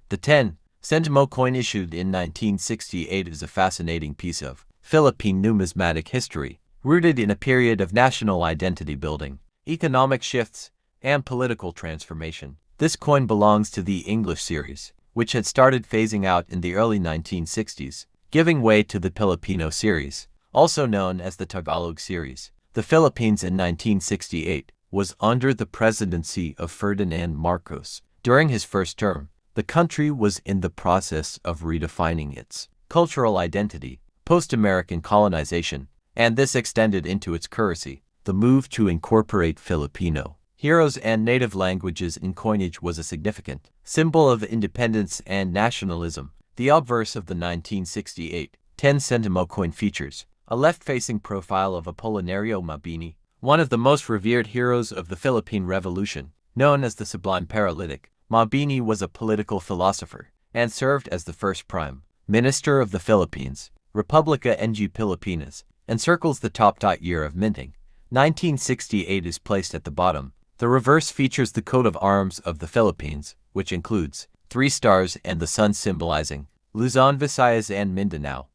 The 10 Sentimo coin issued in 1968 is a fascinating piece of Philippine numismatic history, rooted in a period of national identity building, economic shifts, and political transformation. This coin belongs to the English series, which had started phasing out in the early 1960s, giving way to the Filipino series, also known as the Tagalog series. The Philippines in 1968 was under the presidency of Ferdinand Marcos. During his first term, the country was in the process of redefining its cultural identity, post-American colonization, and this extended into its currency. The move to incorporate Filipino heroes and native languages in coinage was a significant symbol of independence and nationalism. The obverse of the 1968 10 Sentimo coin features a left-facing profile of Apolinario Mabini, one of the most revered heroes of the Philippine Revolution. Known as the Sublime Paralytic, Mabini was a political philosopher and served as the first Prime Minister of the Philippines. Republica ng Pilipinas encircles the top. Year of minting 1968 is placed at the bottom. The reverse features the coat of arms of the Philippines, which includes 3 stars and the sun symbolizing Luzon, Visayas, and Mindanao.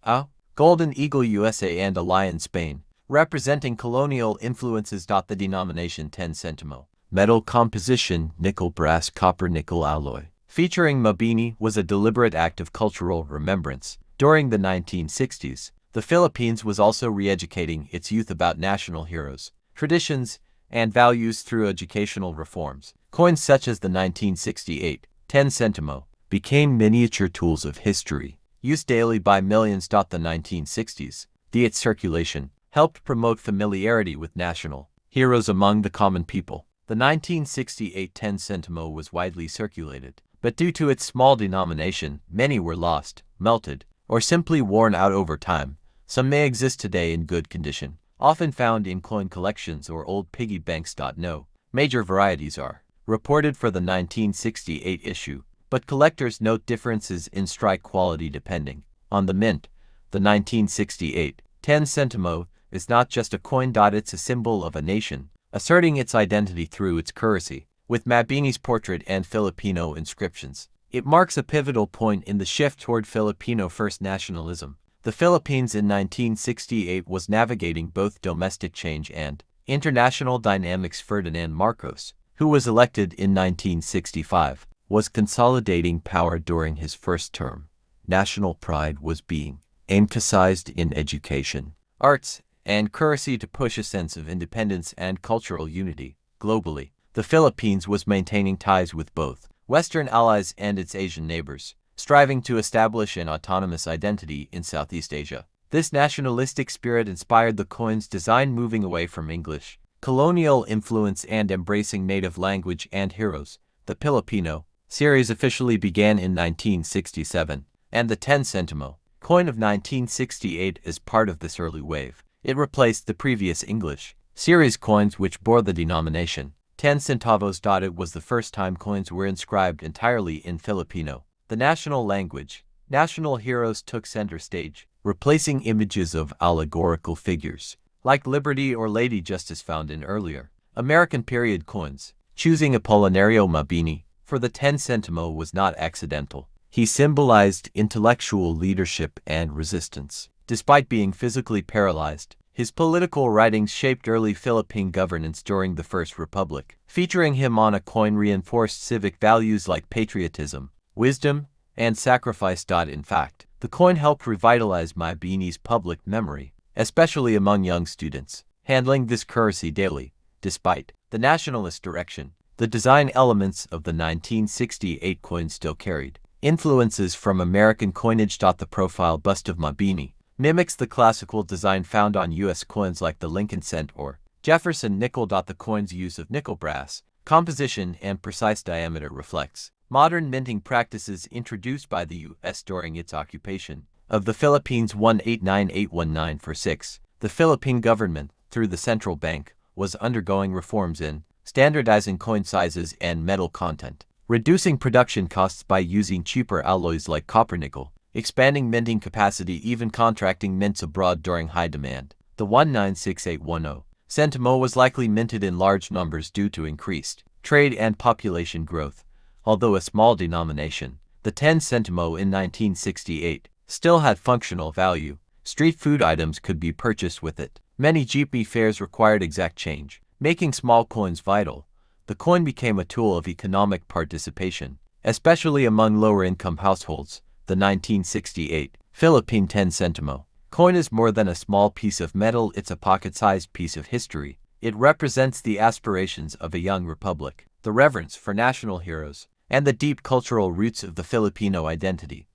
A golden eagle USA and a lion Spain, representing colonial influences. The denomination 10 Sentimo. Metal composition nickel, brass, copper, nickel alloy. Featuring Mabini was a deliberate act of cultural remembrance. During the 1960s, the Philippines was also re-educating its youth about national heroes, traditions, and values through educational reforms. Coins such as the 1968 10 Sentimo became miniature tools of history, used daily by millions. The 1960s, its circulation helped promote familiarity with national heroes among the common people. The 1968 10 Sentimo was widely circulated, but due to its small denomination, many were lost, melted, or simply worn out over time. Some may exist today in good condition, often found in coin collections or old piggy banks. No major varieties are reported for the 1968 issue, but collectors note differences in strike quality depending on the mint. The 1968 10 Sentimo is not just a coin. It's a symbol of a nation, asserting its identity through its currency, with Mabini's portrait and Filipino inscriptions. It marks a pivotal point in the shift toward Filipino-first nationalism. The Philippines in 1968 was navigating both domestic change and international dynamics. Ferdinand Marcos, who was elected in 1965, was consolidating power during his first term. National pride was being emphasized in education, arts, and currency to push a sense of independence and cultural unity. Globally, the Philippines was maintaining ties with both Western allies and its Asian neighbors, striving to establish an autonomous identity in Southeast Asia. This nationalistic spirit inspired the coin's design, moving away from English colonial influence and embracing native language and heroes. The Filipino series officially began in 1967, and the 10 Sentimo coin of 1968 is part of this early wave. It replaced the previous English series coins which bore the denomination 10 centavos. It was the first time coins were inscribed entirely in Filipino, the national language. National heroes took center stage, replacing images of allegorical figures like Liberty or Lady Justice found in earlier American period coins. Choosing Apolinario Mabini for the 10 Sentimo was not accidental. He symbolized intellectual leadership and resistance. Despite being physically paralyzed, his political writings shaped early Philippine governance during the First Republic. Featuring him on a coin reinforced civic values like patriotism, wisdom, and sacrifice. In fact, the coin helped revitalize Mabini's public memory, especially among young students, handling this currency daily. Despite the nationalist direction, the design elements of the 1968 coin still carried influences from American coinage. The profile bust of Mabini mimics the classical design found on U.S. coins like the Lincoln cent or Jefferson nickel. The coin's use of nickel brass composition and precise diameter reflects modern minting practices introduced by the U.S. during its occupation of the Philippines. 1898-1946. The Philippine government, through the central bank, was undergoing reforms in standardizing coin sizes and metal content, reducing production costs by using cheaper alloys like copper nickel, expanding minting capacity, even contracting mints abroad during high demand. The 196810 Sentimo was likely minted in large numbers due to increased trade and population growth, Although a small denomination, the 10 centimo in 1968 still had functional value. Street food items could be purchased with it. Many jeepney fares required exact change, making small coins vital. The coin became a tool of economic participation, especially among lower-income households. The 1968 Philippine 10 centimo coin is more than a small piece of metal, it's a pocket-sized piece of history. It represents the aspirations of a young republic, the reverence for national heroes, and the deep cultural roots of the Filipino identity.